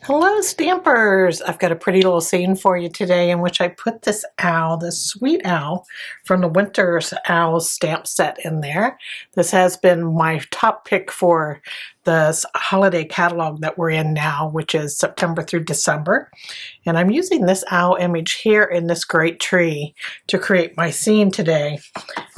Hello Stampers! I've got a pretty little scene for you today in which I put this owl, this sweet owl from the Winter's Owl stamp set in there. This has been my top pick for the holiday catalog that we're in now, which is September through December. And I'm using this owl image here in this great tree to create my scene today.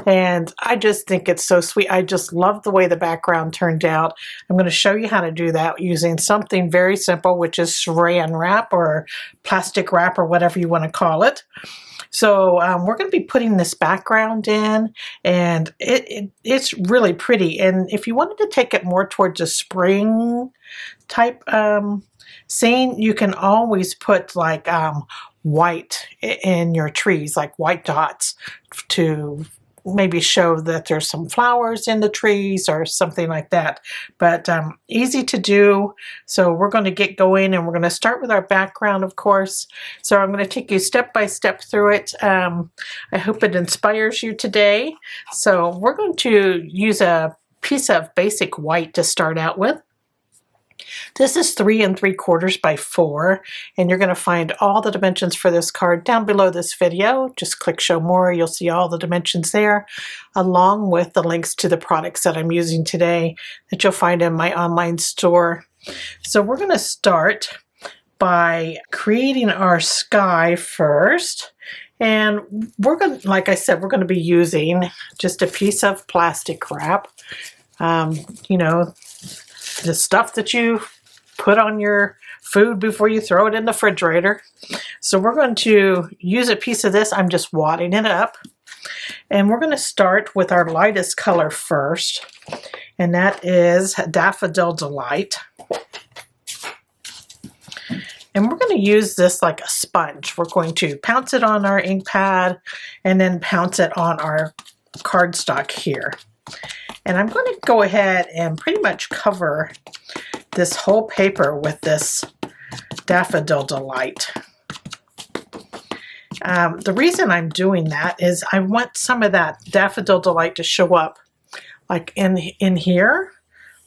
And I just think it's so sweet. I just love the way the background turned out. I'm going to show you how to do that using something very simple, which is saran wrap or plastic wrap or whatever you want to call it. So we're going to be putting this background in, and it's really pretty. And if you wanted to take it more towards a spring type scene, you can always put like white in your trees, like white dots, to maybe show that there's some flowers in the trees or something like that. But easy to do. So we're going to get going, and we're going to start with our background, of course. So I'm going to take you step by step through it. I hope it inspires you today. So we're going to use a piece of basic white to start out with. This is 3 3/4 by 4, and you're going to find all the dimensions for this card down below this video. Just click show more, you'll see all the dimensions there, along with the links to the products that I'm using today that you'll find in my online store. So we're going to start by creating our sky first. And we're going to, like I said, we're going to be using just a piece of plastic wrap. You know, the stuff that you put on your food before you throw it in the refrigerator. So we're going to use a piece of this. I'm just wadding it up. And we're going to start with our lightest color first. And that is Daffodil Delight. And we're going to use this like a sponge. We're going to pounce it on our ink pad and then pounce it on our cardstock here. And I'm going to go ahead and pretty much cover this whole paper with this Daffodil Delight. The reason I'm doing that is I want some of that Daffodil Delight to show up like in here,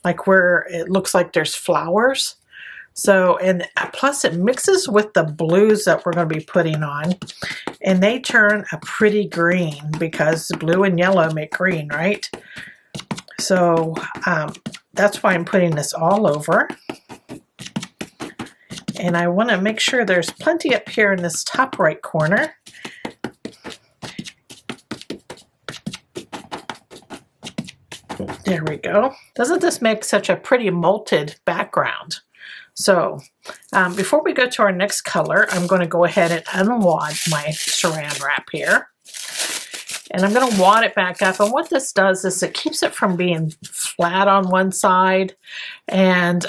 like where it looks like there's flowers. So, and plus it mixes with the blues that we're going to be putting on, and they turn a pretty green because blue and yellow make green, right? So that's why I'm putting this all over. And I want to make sure there's plenty up here in this top right corner. There we go. Doesn't this make such a pretty molted background? So before we go to our next color, I'm going to go ahead and unwad my saran wrap here. And I'm going to wad it back up. And what this does is it keeps it from being flat on one side. And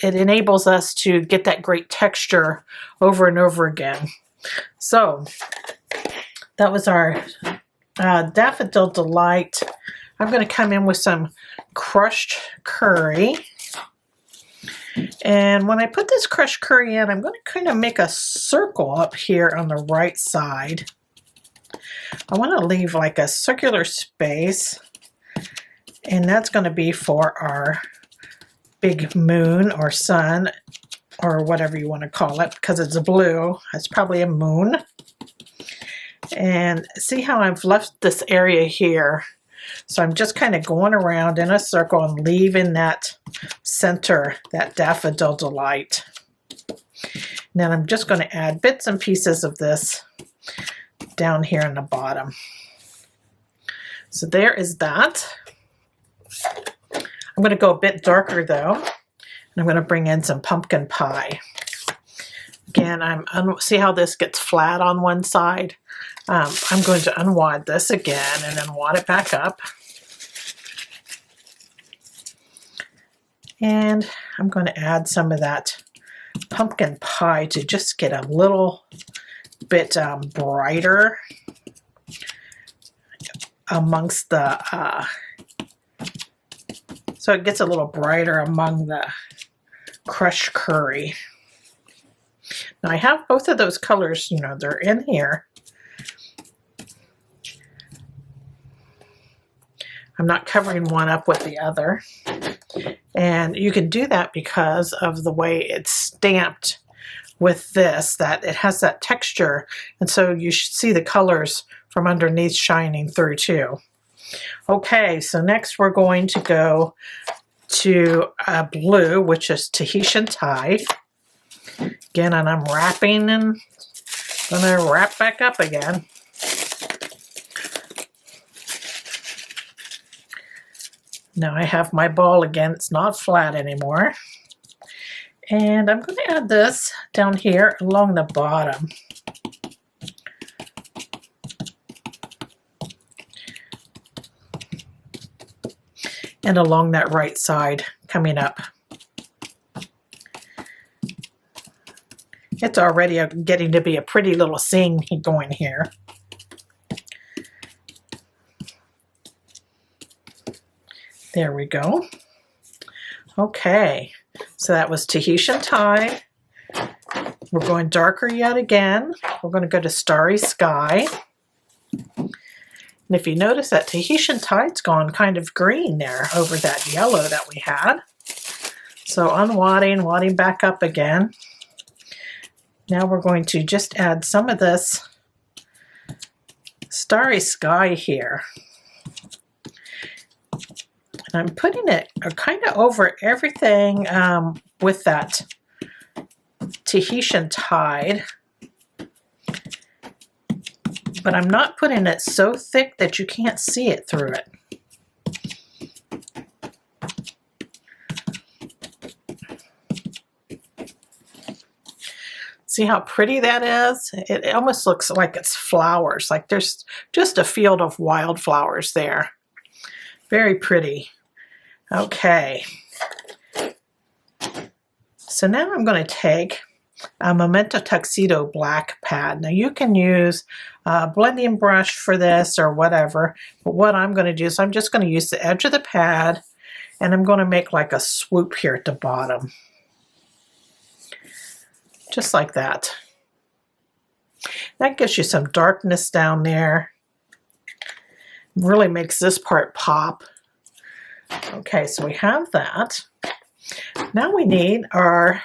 it enables us to get that great texture over and over again. So that was our Daffodil Delight. I'm going to come in with some crushed curry. And when I put this crushed curry in, I'm going to kind of make a circle up here on the right side. I want to leave like a circular space, and that's going to be for our big moon or sun or whatever you want to call it, because it's blue. It's probably a moon. And see how I've left this area here. So I'm just kind of going around in a circle and leaving that center, that Daffodil Delight. Then I'm just going to add bits and pieces of this down here in the bottom. So there is that. I'm going to go a bit darker though, and I'm going to bring in some pumpkin pie. Again, see how this gets flat on one side? I'm going to unwad this again and then wad it back up. And I'm going to add some of that pumpkin pie to just get a little bit brighter amongst the so it gets a little brighter among the crushed curry. Now I have both of those colors, you know, they're in here. I'm not covering one up with the other. And you can do that because of the way it's stamped with this, that it has that texture, and so you should see the colors from underneath shining through too. Okay, so next we're going to go to a blue, which is Tahitian Tide. Again, and I'm wrapping and gonna wrap back up again. Now I have my ball again, it's not flat anymore. And I'm going to add this down here along the bottom. And along that right side coming up. It's already getting to be a pretty little scene going here. There we go. Okay. So that was Tahitian Tide. We're going darker yet again. We're going to go to Starry Sky. And if you notice that Tahitian Tide's gone kind of green there over that yellow that we had. So unwadding, wadding back up again. Now we're going to just add some of this Starry Sky here. And I'm putting it kind of over everything with that Tahitian Tide. But I'm not putting it so thick that you can't see it through it. See how pretty that is? It almost looks like it's flowers, like there's just a field of wildflowers there. Very pretty. Okay. So now I'm going to take a Memento Tuxedo black pad. Now you can use a blending brush for this or whatever, but what I'm going to do is I'm just going to use the edge of the pad and I'm going to make like a swoop here at the bottom. Just like that. That gives you some darkness down there. Really makes this part pop. Okay, so we have that. Now we need our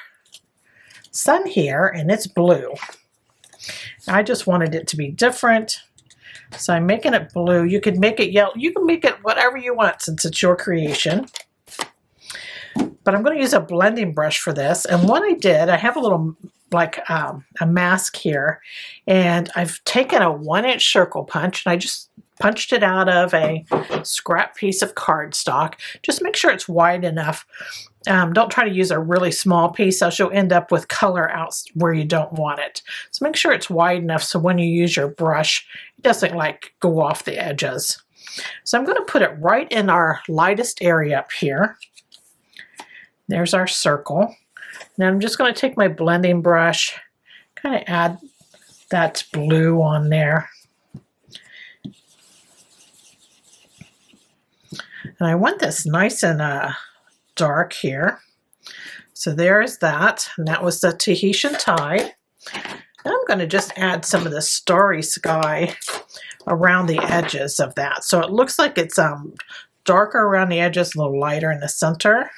sun here, and it's blue. I just wanted it to be different, so I'm making it blue. You could make it yellow. You can make it whatever you want since it's your creation. But I'm going to use a blending brush for this. And what I did, I have a little like a mask here, and I've taken a 1-inch circle punch, and I just punched it out of a scrap piece of cardstock. Just make sure it's wide enough. Don't try to use a really small piece, else you'll end up with color out where you don't want it. So make sure it's wide enough so when you use your brush, it doesn't like go off the edges. So I'm going to put it right in our lightest area up here. There's our circle. Now I'm just going to take my blending brush, kind of add that blue on there. And I want this nice and dark here. So there's that. And that was the Tahitian Tide. Now I'm going to just add some of the Starry Sky around the edges of that. So it looks like it's darker around the edges, a little lighter in the center.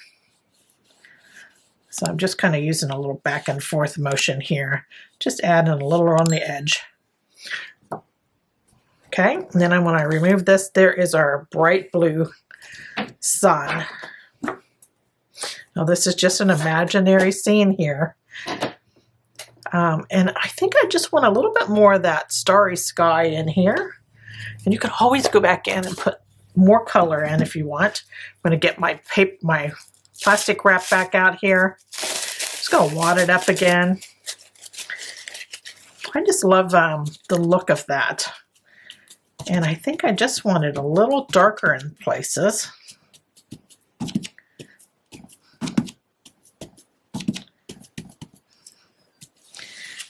So I'm just kind of using a little back and forth motion here. Just adding a little on the edge. Okay, and then when I remove this, there is our bright blue sun. Now this is just an imaginary scene here. And I think I just want a little bit more of that Starry Sky in here. And you can always go back in and put more color in if you want. I'm going to get my plastic wrap back out here. Just going to wad it up again. I just love the look of that. And I think I just want it a little darker in places.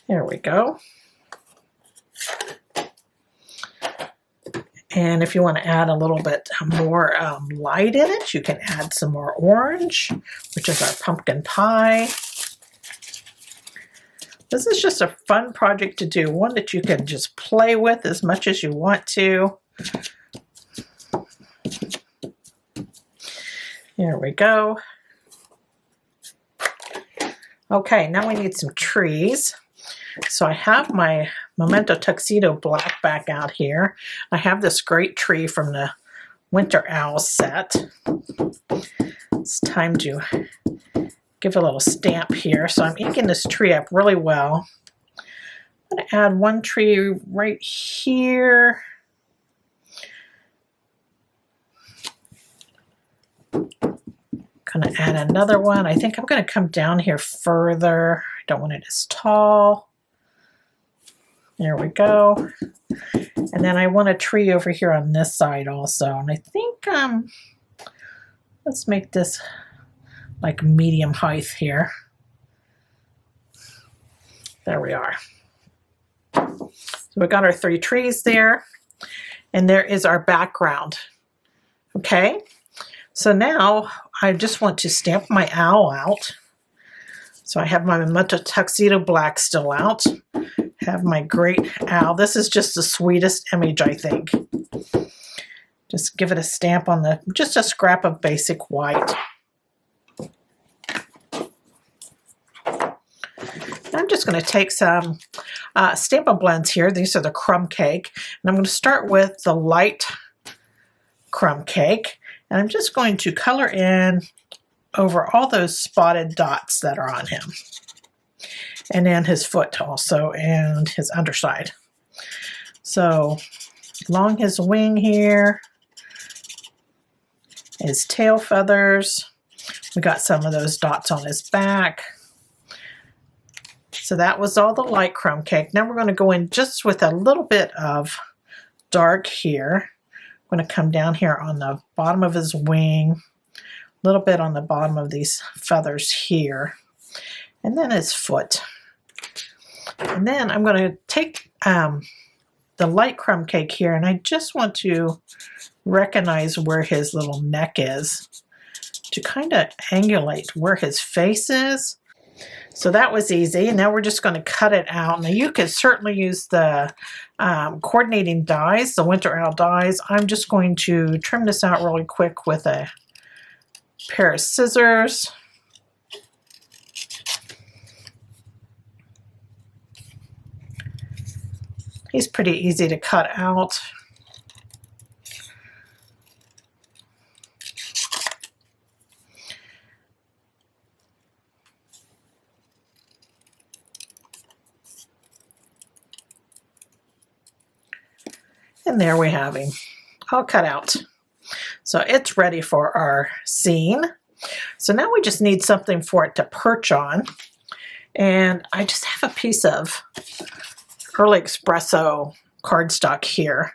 There we go. And if you want to add a little bit more light in it, you can add some more orange, which is our pumpkin pie. This is just a fun project to do, one that you can just play with as much as you want to. Here we go. Okay, now we need some trees. So I have my Memento Tuxedo black back out here. I have this great tree from the Winter Owl set. It's time to give a little stamp here. So I'm inking this tree up really well. I'm going to add one tree right here. Going to add another one. I think I'm going to come down here further. I don't want it as tall. There we go. And then I want a tree over here on this side also. And I think, let's make this like medium height here. There we are. So we got our 3 trees there. And there is our background. Okay. So now I just want to stamp my owl out. So I have my Memento Tuxedo black still out. Have my great owl. This is just the sweetest image, I think. Just give it a stamp on the, just a scrap of basic white. I'm just going to take some Stampin' Blends here. These are the crumb cake. And I'm going to start with the light crumb cake. And I'm just going to color in over all those spotted dots that are on him. And then his foot also, and his underside. So along his wing here, his tail feathers. We got some of those dots on his back. So that was all the light crumb cake. Now we're going to go in just with a little bit of dark here. I'm going to come down here on the bottom of his wing, a little bit on the bottom of these feathers here, and then his foot. And then I'm going to take the light crumb cake here, and I just want to recognize where his little neck is to kind of angulate where his face is. So that was easy. And now we're just going to cut it out. Now you could certainly use the coordinating dies, the Winter Owl dies. I'm just going to trim this out really quick with a pair of scissors. He's pretty easy to cut out. And there we have him, all cut out. So it's ready for our scene. So now we just need something for it to perch on. And I just have a piece of early Espresso cardstock here.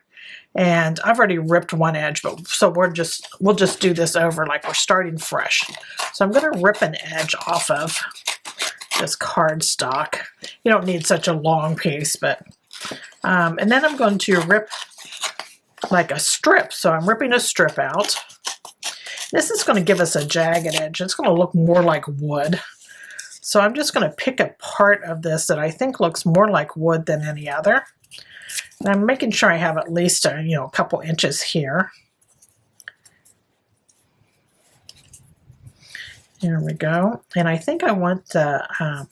And I've already ripped one edge, but so we'll just do this over like we're starting fresh. So I'm going to rip an edge off of this cardstock. You don't need such a long piece, but and then I'm going to rip like a strip. So I'm ripping a strip out. This is going to give us a jagged edge. It's going to look more like wood. So I'm just going to pick a part of this that I think looks more like wood than any other. And I'm making sure I have at least a couple inches here. There we go. And I think I want the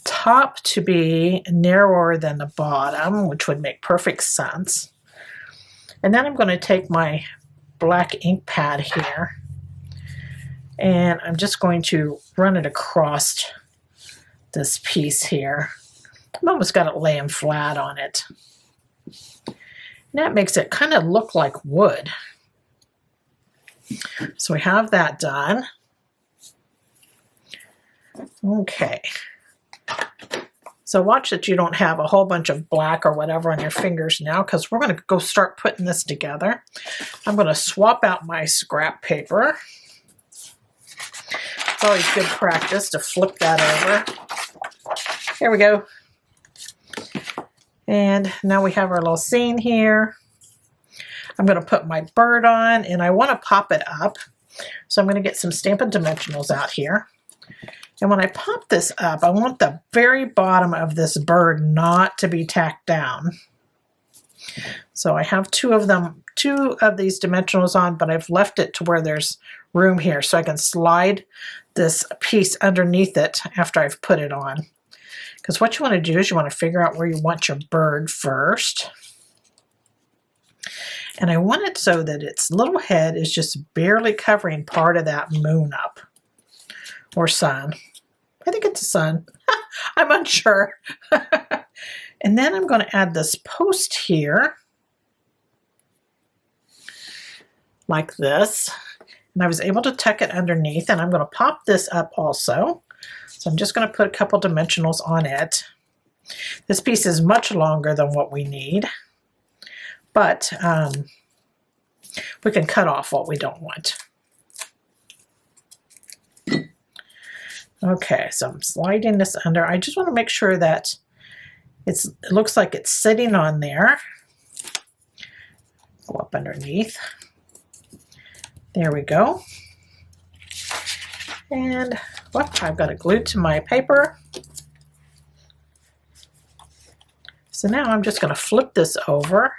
top to be narrower than the bottom, which would make perfect sense. And then I'm going to take my black ink pad here, and I'm just going to run it across this piece here. I've almost got it laying flat on it. And that makes it kind of look like wood. So we have that done. Okay. So watch that you don't have a whole bunch of black or whatever on your fingers now, because we're going to go start putting this together. I'm going to swap out my scrap paper. It's always good practice to flip that over. Here we go. And now we have our little scene here. I'm going to put my bird on, and I want to pop it up. So I'm going to get some Stampin' Dimensionals out here. And when I pop this up, I want the very bottom of this bird not to be tacked down. So I have two of these dimensionals on, but I've left it to where there's room here so I can slide this piece underneath it after I've put it on. Because what you want to do is you want to figure out where you want your bird first. And I want it so that its little head is just barely covering part of that moon up, or sun. I think it's a sun. I'm unsure. And then I'm going to add this post here, like this. And I was able to tuck it underneath, and I'm going to pop this up also. So I'm just going to put a couple dimensionals on it. This piece is much longer than what we need, but we can cut off what we don't want. Okay, so I'm sliding this under. I just want to make sure that it looks like it's sitting on there. Go up underneath. There we go. And whoop, I've got it glued to my paper. So now I'm just going to flip this over,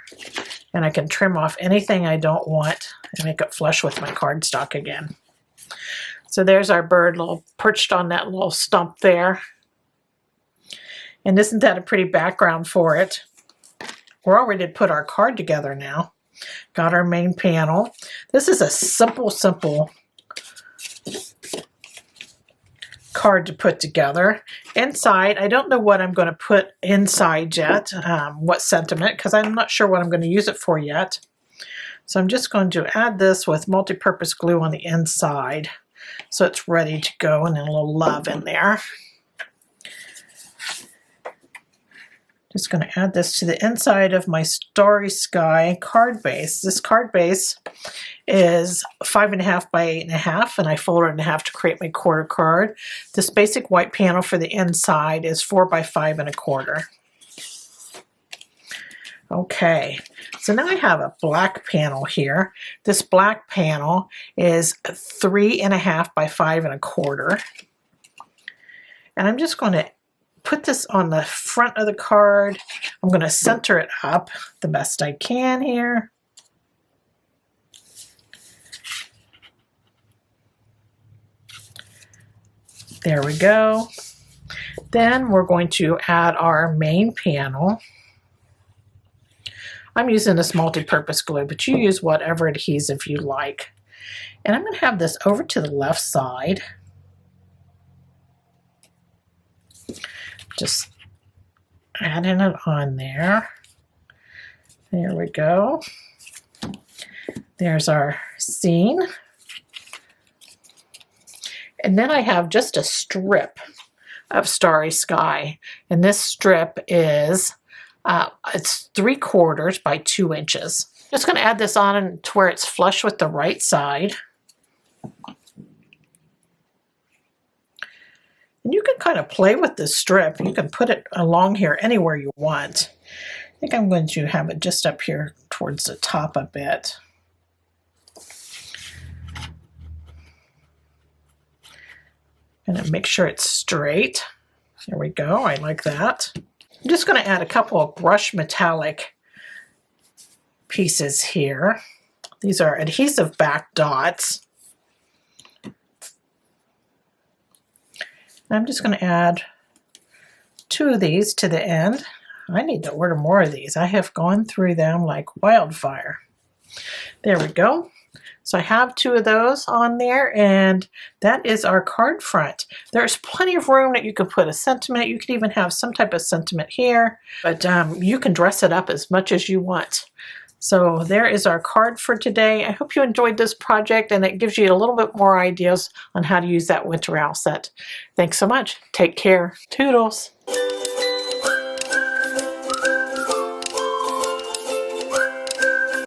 and I can trim off anything I don't want and make it flush with my cardstock again. So there's our bird little perched on that little stump there. And isn't that a pretty background for it? We're all ready to put our card together now. Got our main panel. This is a simple card to put together. Inside, I don't know what I'm going to put inside yet, what sentiment, because I'm not sure what I'm going to use it for yet. So I'm just going to add this with multi-purpose glue on the inside so it's ready to go, and then a little love in there. Just going to add this to the inside of my Starry Sky card base. This card base is 5.5 by 8.5, and I fold it in half to create my quarter card. This basic white panel for the inside is 4 by 5.25. Okay, so now I have a black panel here. This black panel is 3.5 by 5.25. And I'm just going to put this on the front of the card. I'm going to center it up the best I can here. There we go. Then we're going to add our main panel. I'm using this multi-purpose glue, but you use whatever adhesive you like. And I'm going to have this over to the left side. Just adding it on there. There we go. There's our scene. And then I have just a strip of Starry Sky. And this strip is, it's 3/4 by 2 inches. Just going to add this on to where it's flush with the right side. And you can kind of play with this strip. You can put it along here anywhere you want. I think I'm going to have it just up here towards the top a bit. And make sure it's straight. There we go. I like that. I'm just going to add a couple of brush metallic pieces here. These are adhesive back dots. I'm just going to add 2 of these to the end. I need to order more of these. I have gone through them like wildfire. There we go. So I have 2 of those on there, and that is our card front. There's plenty of room that you can put a sentiment. You can even have some type of sentiment here, but you can dress it up as much as you want. So there is our card for today. I hope you enjoyed this project, and it gives you a little bit more ideas on how to use that winter owl set. Thanks so much. Take care. Toodles.